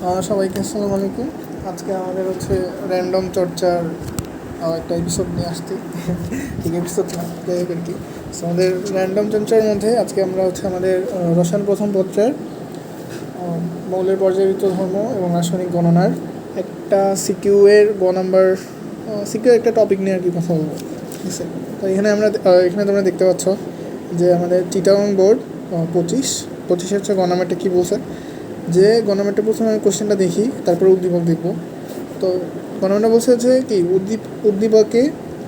সবাইকে আসসালামু আলাইকুম। আজকে আমাদের হচ্ছে র্যান্ডম চর্চার একটা এপিসোড নিয়ে আসছি। ঠিক এপিসোড না, যাই হোক আর কি। So, আমাদের র্যান্ডম চর্চার মধ্যে আজকে আমরা হচ্ছে আমাদের রসায়ন প্রথম পত্রের আহ, মৌলের পর্যায়বৃত্ত ধর্ম এবং রাসায়নিক গণনার একটা সিকিউ এর নাম্বার সিকিউ একটা টপিক নিয়ে আর কি কথা বলবো, ঠিক আছে। তো এখানে তোমরা দেখতে পাচ্ছ যে আমাদের চিটাগং বোর্ড 25 হচ্ছে নাম্বারটা কী বলছে, যে গণমেন্টের প্রথমে আমি কোশ্চেনটা দেখি, তারপরে উদ্দীপক দেখব। তো গণমেন্টটা বলছে যে কি উদ্দীপকে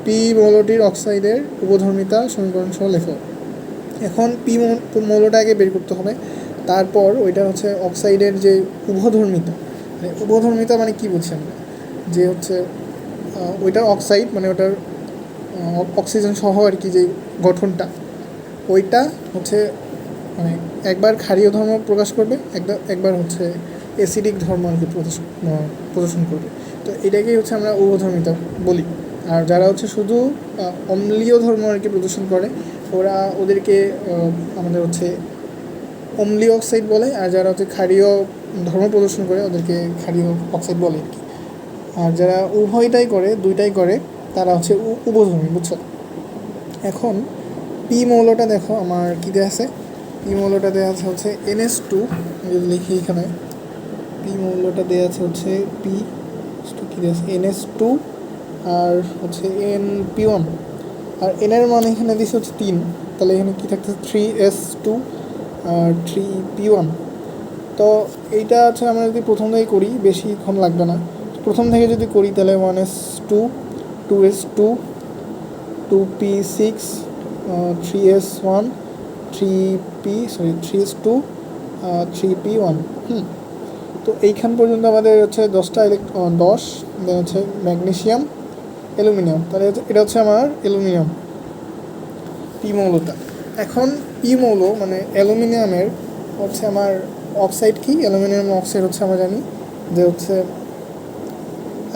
পি মৌলটির অক্সাইডের উপধর্মিতা সমীকরণ সহ লেখো। এখন পি মৌলটা আগে বের করতে হবে, তারপর ওইটা হচ্ছে অক্সাইডের যে উভধর্মিতা, মানে উভধর্মিতা মানে কী বুঝছি আমরা, যে হচ্ছে ওইটার অক্সাইড মানে ওটার অক্সিজেন সহ আর কি যে গঠনটা, ওইটা হচ্ছে মানে একবার ক্ষারীয় ধর্ম প্রকাশ করবে, একবার হচ্ছে অ্যাসিডিক ধর্ম আর কি প্রদর্শন করবে। তো এটাকেই হচ্ছে আমরা উভধর্মিতা বলি। আর যারা হচ্ছে শুধু অম্লীয় ধর্ম আর কি প্রদর্শন করে, ওদেরকে আমাদের হচ্ছে অম্লীয় অক্সাইড বলে, আর যারা হচ্ছে ক্ষারীয় ধর্ম প্রদর্শন করে ওদেরকে ক্ষারীয় অক্সাইড বলে আর কি। আর যারা উভয়টাই করে, দুইটাই করে, তারা হচ্ছে উভধর্মী, বুঝছো। এখন পি মৌলটা দেখো আমার কী দেওয়া আছে, পি মৌলটা দেওয়া আছে হচ্ছে NH2, যদি লিখি এখানে পি মৌলটা দেওয়া আছে হচ্ছে পি কী দেওয়া আছে NH2 আর হচ্ছে NP1, আর এনের মান এখানে দিচ্ছে হচ্ছে 3, তাহলে এখানে কী থাকতেছে 3S2 আর 3P1। তো এইটা হচ্ছে আমরা যদি প্রথম থেকে করি বেশিক্ষণ লাগবে না। প্রথম থেকে যদি করি তাহলে 1S2, 2S2, 2P6, 3S1, 3S2, 3P1। তো এইখান পর্যন্ত আমাদের হচ্ছে 10টা দেন হচ্ছে ম্যাগনেসিয়াম, অ্যালুমিনিয়াম, তাহলে এটা হচ্ছে আমার অ্যালুমিনিয়াম পি মৌলটা। এখন পি মৌল মানে অ্যালুমিনিয়ামের হচ্ছে আমার অক্সাইড কি, অ্যালুমিনিয়াম অক্সাইড হচ্ছে আমরা জানি যে হচ্ছে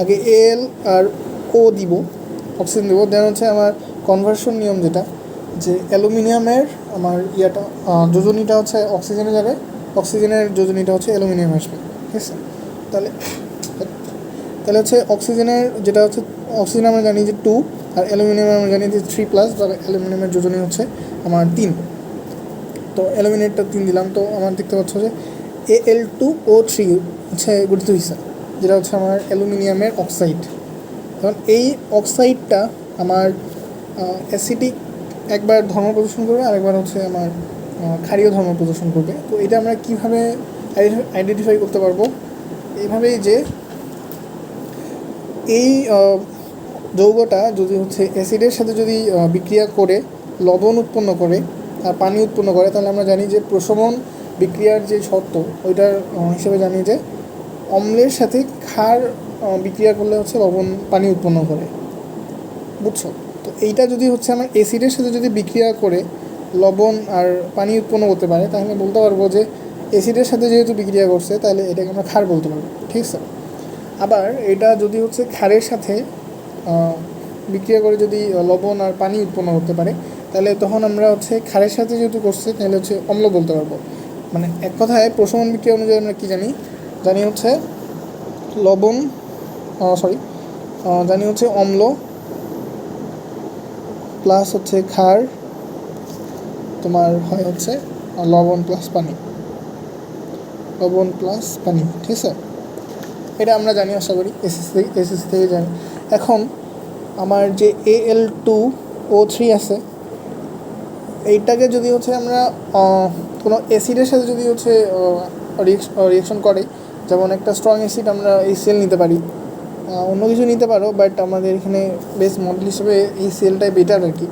আগে এল আর ও দিব, অক্সিজেন দেবো, দেন হচ্ছে আমার কনভার্সন নিয়ম যেটা, যে অ্যালুমিনিয়ামের আমার যোজনীটা হচ্ছে অক্সিজেনে যাবে, অক্সিজেনের যোজনীটা হচ্ছে অ্যালুমিনিয়াম আসবে, ঠিক আছে। তাহলে তাহলে হচ্ছে অক্সিজেনের যেটা হচ্ছে অক্সিজেন আমরা জানি যে 2, আর অ্যালুমিনিয়াম আমরা জানি যে 3+, বা অ্যালুমিনিয়ামের যোজনী হচ্ছে আমার 3। তো অ্যালুমিনিয়ামটা 3 দিলাম, তো আমার দেখতে পাচ্ছ যে Al2O3 হচ্ছে গঠিত হয়েছে, যেটা হচ্ছে আমার অ্যালুমিনিয়ামের অক্সাইড। কারণ এই অক্সাইডটা আমার অ্যাসিডিক একবার ধর্ম প্রদর্শন করবে, আরেকবার হচ্ছে আমার ক্ষারীয় ধর্ম প্রদর্শন করবে। তো এটা আমরা কীভাবে আইডেন্টিফাই করতে পারবো, এইভাবেই যে এই যৌগটা যদি হচ্ছে অ্যাসিডের সাথে যদি বিক্রিয়া করে লবণ উৎপন্ন করে আর পানি উৎপন্ন করে, তাহলে আমরা জানি যে প্রশমন বিক্রিয়ার যে শর্ত ওইটার হিসেবে জানি যে অম্লের সাথে ক্ষার বিক্রিয়া করলে হচ্ছে লবণ পানি উৎপন্ন করে, বুঝছো। তো এইটা যদি হচ্ছে আমার অ্যাসিডের সাথে যদি বিক্রিয়া করে লবণ আর পানি উৎপন্ন করতে পারে, তাহলে বলতে পারবো যে অ্যাসিডের সাথে যেহেতু বিক্রিয়া করছে, তাহলে এটাকে আমরা ক্ষার বলতে পারবো, ঠিক আছে। আবার এটা যদি হচ্ছে ক্ষারের সাথে বিক্রিয়া করে যদি লবণ আর পানি উৎপন্ন করতে পারে, তাহলে তখন আমরা হচ্ছে ক্ষারের সাথে যেহেতু করছে, তাহলে হচ্ছে অম্ল বলতে পারবো। মানে এক কথায় প্রশমন বিক্রিয়া অনুযায়ী আমরা কী জানি হচ্ছে লবণ, জানি হচ্ছে অম্ল প্লাস হচ্ছে ক্ষার তোমার হয় হচ্ছে লবণ প্লাস পানি, ঠিক আছে। এটা আমরা জানি, আশা করি এসএসসি থেকে জানি। এখন আমার যে Al2O3 আছে, এইটাকে যদি হচ্ছে আমরা কোনো অ্যাসিডের সাথে যদি হচ্ছে রিয়েকশন করে, যেমন একটা স্ট্রং অ্যাসিড আমরা HCl নিতে পারি, অন্য কিছু নিতে পারো, বাট আমাদের এখানে বেস মডেল হিসেবে HClটাই বেটার আর কি।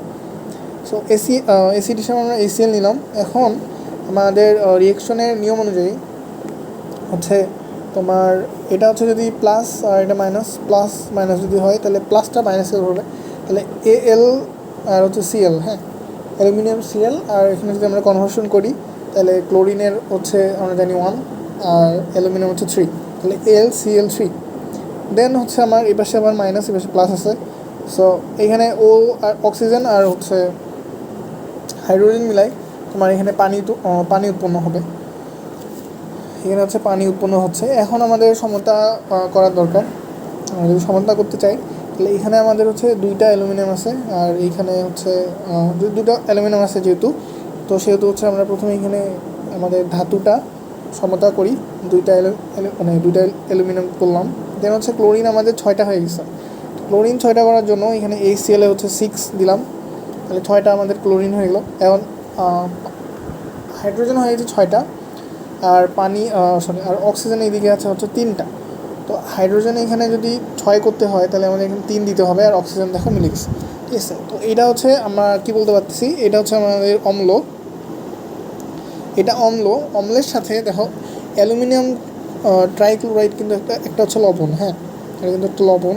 সো অ্যাসিড হিসাবে আমরা HCl নিলাম। এখন আমাদের রিয়েকশনের নিয়ম অনুযায়ী হচ্ছে তোমার এটা হচ্ছে যদি প্লাস আর এটা প্লাস মাইনাস যদি হয়, তাহলে প্লাসটা মাইনাসে হবে, তাহলে Al আর হচ্ছে Cl, হ্যাঁ, অ্যালুমিনিয়াম Cl, আর এখানে যদি আমরা কনভার্সন করি তাহলে ক্লোরিনের হচ্ছে আমরা জানি 1 আর অ্যালুমিনিয়াম হচ্ছে 3, তাহলে AlCl3। দেন হচ্ছে আমার এই পাশে আবার মাইনাস, এই পাশে প্লাস আছে। সো এখানে ও আর অক্সিজেন আর হচ্ছে হাইড্রোজেন মিলাই তোমার এখানে পানি উৎপন্ন হবে। এখানে হচ্ছে পানি উৎপন্ন হচ্ছে। এখন আমাদের সমতা করার দরকার। আমরা যদি সমতা করতে চাই তাহলে এখানে আমাদের হচ্ছে 2টা অ্যালুমিনিয়াম আছে, আর এইখানে হচ্ছে 2টা অ্যালুমিনিয়াম আছে যেহেতু, তো সেহেতু হচ্ছে আমরা প্রথমে এখানে আমাদের ধাতুটা সমতা করি। 2টা অ্যালুমিনিয়াম করলাম, দেন হচ্ছে ক্লোরিন আমাদের 6টা হয়ে গেছে। ক্লোরিন 6টা করার জন্য এখানে HCl হচ্ছে 6 দিলাম, তাহলে 6টা আমাদের ক্লোরিন হয়ে গেলো। এখন হাইড্রোজেন হয়ে গেছে 6টা, আর পানি আর অক্সিজেন এইদিকে আছে হচ্ছে 3টা। তো হাইড্রোজেন এখানে যদি 6 করতে হয় তাহলে আমাদের এখানে 3 দিতে হবে, আর অক্সিজেন দেখো মিলে গেছে, ঠিক আছে। তো এটা হচ্ছে আমরা কী বলতে পারতেছি, এটা হচ্ছে আমাদের অম্ল। এটা অম্লের সাথে দেখো অ্যালুমিনিয়াম ট্রাইক্লোরাইড কিন্তু একটা হচ্ছে লবণ, হ্যাঁ, এটা কিন্তু একটা লবণ,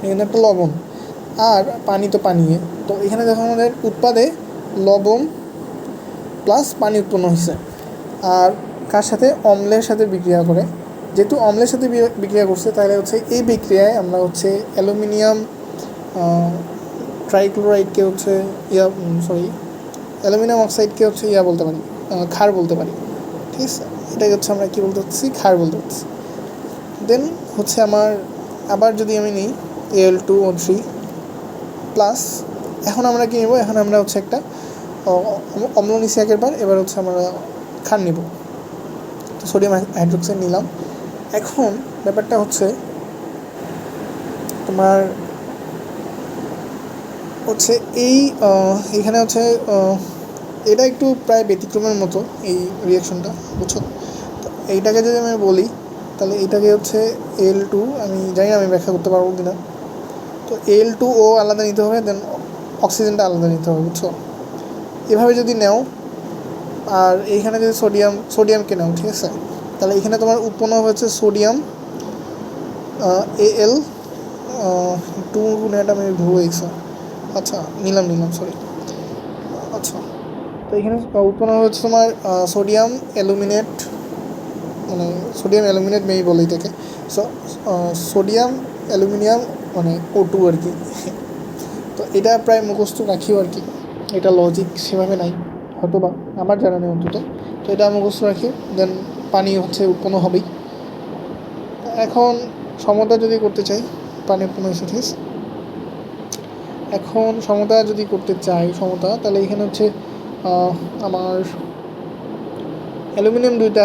এখানে একটা লবণ, আর পানি তো পানি। তো এখানে দেখো আমাদের উৎপাদে লবণ প্লাস পানি উৎপন্ন হয়েছে, আর কার সাথে, অম্লের সাথে বিক্রিয়া করে। যেহেতু অম্লের সাথে বিক্রিয়া করছে তাহলে হচ্ছে এই বিক্রিয়ায় আমরা হচ্ছে অ্যালুমিনিয়াম ট্রাইক্লোরাইডকে হচ্ছে অ্যালুমিনিয়াম অক্সাইডকে হচ্ছে বলতে পারি, ক্ষার বলতে পারি, ঠিক আছে। এটাকে হচ্ছে আমরা কী বলতে পারছি, ক্ষার বলতে পারছি। দেন হচ্ছে আমার আবার যদি আমি নিই Al2O3 প্লাস, এখন আমরা কী নেব, এখন আমরা হচ্ছে একটা অম্ল নিচে একের এবার হচ্ছে আমরা ক্ষার নিব। তো সোডিয়াম হাইড্রোক্সাইড নিলাম। এখন ব্যাপারটা হচ্ছে তোমার হচ্ছে এইখানে হচ্ছে এটা একটু প্রায় ব্যতিক্রমের মতো এই রিয়াকশনটা, বুঝছো। তো এইটাকে যদি আমি বলি তাহলে এইটাকে হচ্ছে Al2, আমি জানি না আমি ব্যাখ্যা করতে পারবো কি না। তো Al2O আলাদা নিতে হবে, দেন অক্সিজেনটা আলাদা নিতে হবে, বুঝছো। এভাবে যদি নাও, আর এইখানে যদি সোডিয়ামকে নাও, ঠিক আছে, তাহলে এখানে তোমার উৎপন্ন হচ্ছে সোডিয়াম Al2 নেট আমি ভুলে গেছি। আচ্ছা নিলাম সরি। আচ্ছা, তো এখানে উৎপন্ন হচ্ছে তোমার সোডিয়াম অ্যালুমিনেট, মানে সোডিয়াম অ্যালুমিনেট মেই বলে এটাকে। সোডিয়াম অ্যালুমিনিয়াম মানে O2 আর কি। তো এটা প্রায় মুখস্থ রাখিও আর কি, এটা লজিক সেভাবে নাই হয়তো, বা আমার জানা নেই অন্তত। তো এটা মুখস্থ রাখি, দেন পানি হচ্ছে উৎপন্ন হবেই। এখন সমতা যদি করতে চাই, পানি উৎপন্ন হয়েছে, ঠিক আছে। এখন সমতা যদি করতে চাই তাহলে এখানে হচ্ছে আমার অ্যালুমিনিয়াম 2টা